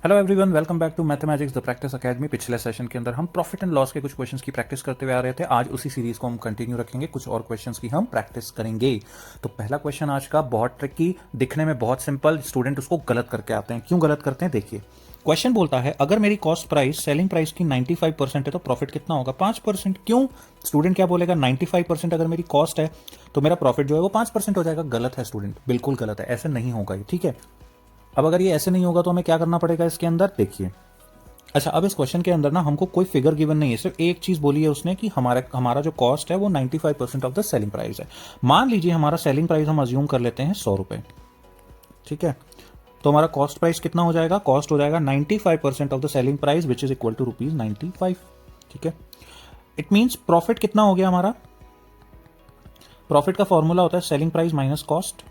Hello everyone, welcome back to mathematics the practice academy. पिछले session के अंदर हम प्रॉफिट एंड लॉस के कुछ क्वेश्चंस की प्रैक्टिस करते हुए आ रहे थे। आज उसी सीरीज को हम कंटिन्यू रखेंगे, कुछ और क्वेश्चंस की हम प्रैक्टिस करेंगे। तो पहला क्वेश्चन आज का बहुत ट्रिकी, दिखने में बहुत सिंपल, स्टूडेंट उसको गलत करके आते हैं। क्यों गलत करते हैं देखिए। क्वेश्चन बोलता है अगर मेरी कॉस्ट प्राइस सेलिंग प्राइस की 95% है तो प्रॉफिट कितना होगा? 5%। क्यों? स्टूडेंट क्या बोलेगा, 95% अगर मेरी कॉस्ट है तो मेरा प्रॉफिट जो है वो 5% हो जाएगा। गलत है स्टूडेंट, बिल्कुल गलत है, ऐसे नहीं होगा ये, ठीक है। अब अगर ये ऐसे नहीं होगा तो हमें क्या करना पड़ेगा इसके अंदर, देखिए। अच्छा, अब इस क्वेश्चन के अंदर ना हमको कोई फिगर गिवन नहीं है, सिर्फ एक चीज बोली है उसने कि हमारा जो कॉस्ट है वो 95% ऑफ द सेलिंग प्राइस है। मान लीजिए हमारा सेलिंग प्राइस हम अज्यूम कर लेते हैं 100 रुपए, ठीक है। तो हमारा कॉस्ट प्राइस कितना हो जाएगा? कॉस्ट हो जाएगा 95% of the selling price which is equal to ₹95, ठीक है। इट मीन्स प्रॉफिट कितना हो गया हमारा? प्रॉफिट का फॉर्मूला होता है selling price minus cost.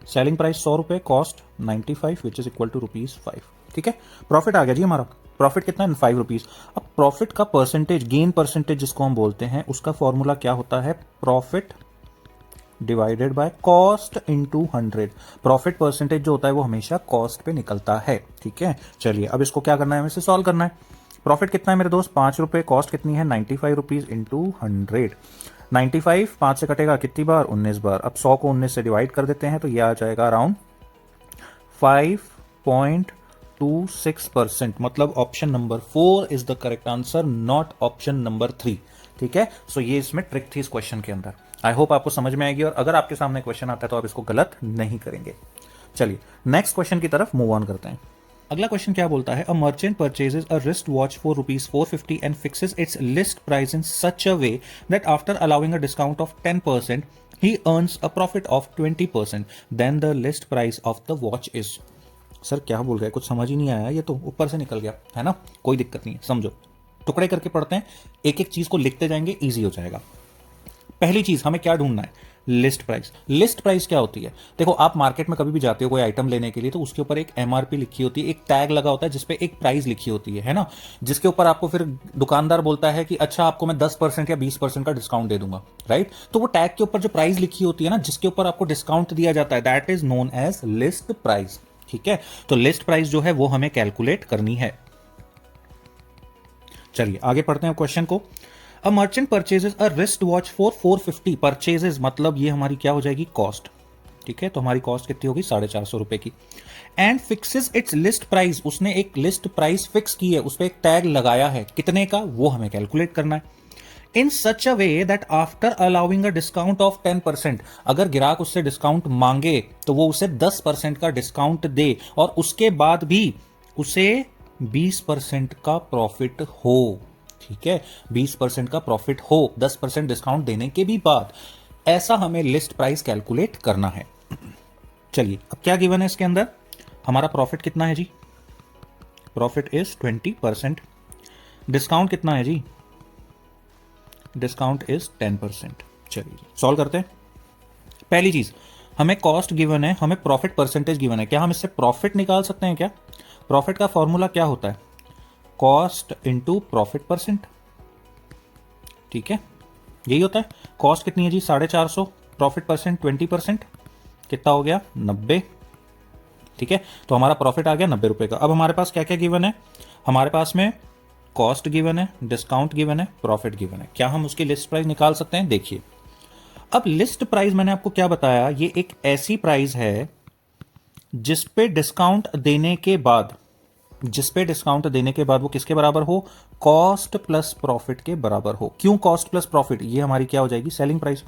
Selling price 100 रुपए, cost 95 which is equal to ₹5, ठीक है। प्रॉफिट आ गया जी हमारा। प्रॉफिट कितना है? ₹5। अब प्रॉफिट का परसेंटेज, गेन परसेंटेज जिसको हम बोलते हैं, उसका फॉर्मूला क्या होता है? Profit divided by cost into 100। Profit percentage जो होता है वो हमेशा कॉस्ट पे निकलता है, ठीक है। चलिए अब इसको क्या करना है, हमें इसे सॉल्व करना है। प्रॉफिट कितना है मेरे दोस्त? 5 रुपए। कॉस्ट कितनी है? 95 रुपीज इंटू 100। 95 5 से कटेगा कितनी बार? 19 बार। अब 100 को 19 से डिवाइड कर देते हैं तो ये आ जाएगा अराउंड 5.26%। मतलब option number 4 is the correct answer, not option number 3, ठीक है। सो ये इसमें ट्रिक थी इस क्वेश्चन के अंदर। आई होप आपको समझ में आएगी और अगर आपके सामने क्वेश्चन आता है तो आप इसको गलत नहीं करेंगे। चलिए नेक्स्ट क्वेश्चन की तरफ मूव ऑन करते हैं। अगला क्वेश्चन क्या बोलता है? A merchant purchases a wrist watch for ₹450 and fixes it's list price in such a way that after allowing a discount of 10% he earns a profit of 20%, then the list price of the watch is। Sir क्या बोल रहे हैं, कुछ समझ ही नहीं आया, ये तो ऊपर से निकल गया है ना। कोई दिक्कत नहीं है, समझो, टुकड़े करके पढ़ते हैं, एक एक चीज को लिखते जाएंगे, इजी हो जाएगा। पहली चीज हमें क्या ढूंढना है? List price. लिस्ट प्राइस क्या होती है? देखो, आप मार्केट में कभी भी जाते हो कोई आइटम लेने के लिए तो उसके ऊपर एक एमआरपी लिखी होती है, एक टैग लगा होता है जिसपे एक प्राइस लिखी होती है ना, जिसके ऊपर आपको फिर दुकानदार बोलता है कि अच्छा आपको मैं 10% या 20% का डिस्काउंट दे दूंगा, राइट। तो वो टैग के ऊपर जो प्राइस लिखी होती है ना, जिसके ऊपर आपको डिस्काउंट दिया जाता है, that is known as list price, ठीक है। तो लिस्ट प्राइस जो है वो हमें कैलकुलेट करनी है। चलिए आगे पढ़ते हैं क्वेश्चन को। A merchant purchases a wrist watch for 450। Purchases मतलब ये हमारी क्या हो जाएगी? कॉस्ट, ठीक है। तो हमारी कॉस्ट कितनी होगी? 450 की। And fixes it's list price, उसने एक लिस्ट प्राइस फिक्स की है, उस पर एक टैग लगाया है, कितने का वो हमें कैलकुलेट करना है। In such a way that after allowing a discount of 10%, अगर ग्राहक उससे डिस्काउंट मांगे तो वो उसे 10% का डिस्काउंट दे और उसके बाद भी उसे 20% का प्रॉफिट हो, ठीक है। 20% का प्रॉफिट हो 10% डिस्काउंट देने के भी बाद, ऐसा हमें लिस्ट प्राइस कैलकुलेट करना है। चलिए अब क्या गिवन है इसके अंदर? हमारा प्रॉफिट कितना है जी? Profit is 20%। डिस्काउंट कितना है जी? Discount is 10%। चलिए सॉल्व करते हैं। पहली चीज, हमें कॉस्ट गिवन है, हमें प्रॉफिट परसेंटेज गिवन है। क्या हम इससे प्रॉफिट निकाल सकते हैं क्या? प्रॉफिट का फॉर्मूला क्या होता है? कॉस्ट इंटू प्रॉफिट परसेंट, ठीक है, यही होता है। कॉस्ट कितनी है जी? 450। प्रॉफिट परसेंट 20%, कितना हो गया? 90, ठीक है। तो हमारा प्रॉफिट आ गया 90 रुपए का। अब हमारे पास क्या क्या गिवन है? हमारे पास में कॉस्ट गिवन है, डिस्काउंट गिवन है, प्रॉफिट गिवन है। क्या हम उसकी लिस्ट प्राइस निकाल सकते हैं? देखिए, अब लिस्ट प्राइस मैंने आपको क्या बताया, ये एक ऐसी प्राइस है जिसपे डिस्काउंट देने के बाद, जिसपे डिस्काउंट देने के बाद वो किसके बराबर हो? कॉस्ट प्लस प्रॉफिट के बराबर हो। क्यों कॉस्ट प्लस प्रॉफिट? ये हमारी क्या हो जाएगी? Selling price.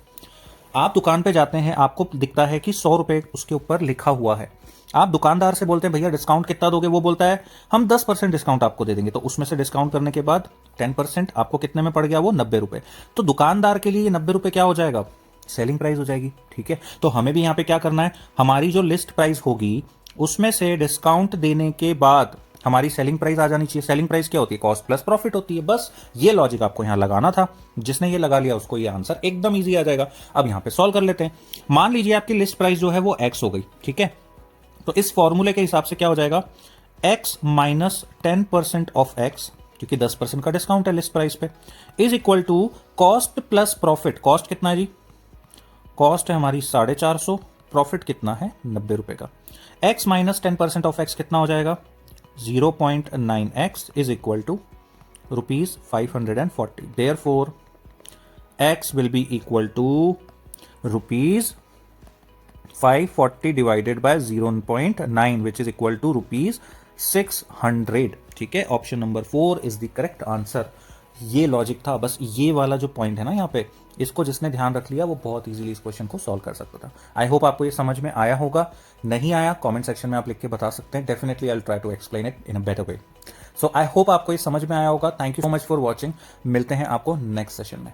आप दुकान पे जाते हैं, आपको दिखता है कि 100 रुपए उसके ऊपर लिखा हुआ है। आप दुकानदार से बोलते हैं भैया डिस्काउंट कितना दोगे? वो बोलता है हम 10% डिस्काउंट आपको दे देंगे। तो उसमें से डिस्काउंट करने के बाद 10% आपको कितने में पड़ गया? वो 90 रुपए। तो दुकानदार के लिए ये 90 रुपए क्या हो जाएगा? सेलिंग प्राइस हो जाएगी, ठीक है। तो हमें भी यहां पे क्या करना है? हमारी जो लिस्ट प्राइस होगी उसमें से डिस्काउंट देने के बाद हमारी सेलिंग प्राइस आ जानी चाहिए। सेलिंग प्राइस क्या होती है? कॉस्ट प्लस प्रॉफिट होती है। बस ये लॉजिक आपको यहां लगाना था। जिसने ये लगा लिया उसको ये आंसर एकदम इजी आ जाएगा। अब यहां पे सॉल्व कर लेते हैं। मान लीजिए आपकी लिस्ट प्राइस जो है वो एक्स हो गई, ठीक है। तो इस फॉर्मूले के हिसाब से क्या हो जाएगा? एक्स माइनस 10% ऑफ एक्स, क्योंकि 10% का डिस्काउंट है लिस्ट प्राइस पे, is equal to cost plus profit. Cost कितना है जी? कॉस्ट है हमारी 450, प्रॉफिट कितना है? 90 रुपए का। एक्स माइनस 10% ऑफ एक्स कितना हो जाएगा? 0.9x is equal to rupees 540. Therefore, x will be equal to rupees 540 divided by 0.9 which is equal to rupees 600. ठीक है, option number 4 is the correct answer. ये लॉजिक था, बस ये वाला जो पॉइंट है ना यहाँ पे, इसको जिसने ध्यान रख लिया वो बहुत इजीली इस क्वेश्चन को सॉल्व कर सकता था। आई होप आपको ये समझ में आया होगा। नहीं आया कमेंट सेक्शन में आप लिख के बता सकते हैं, definitely I will try to explain it in a better way. So I hope आपको ये समझ में आया होगा। Thank you so much for watching. मिलते हैं आपको नेक्स्ट सेशन में।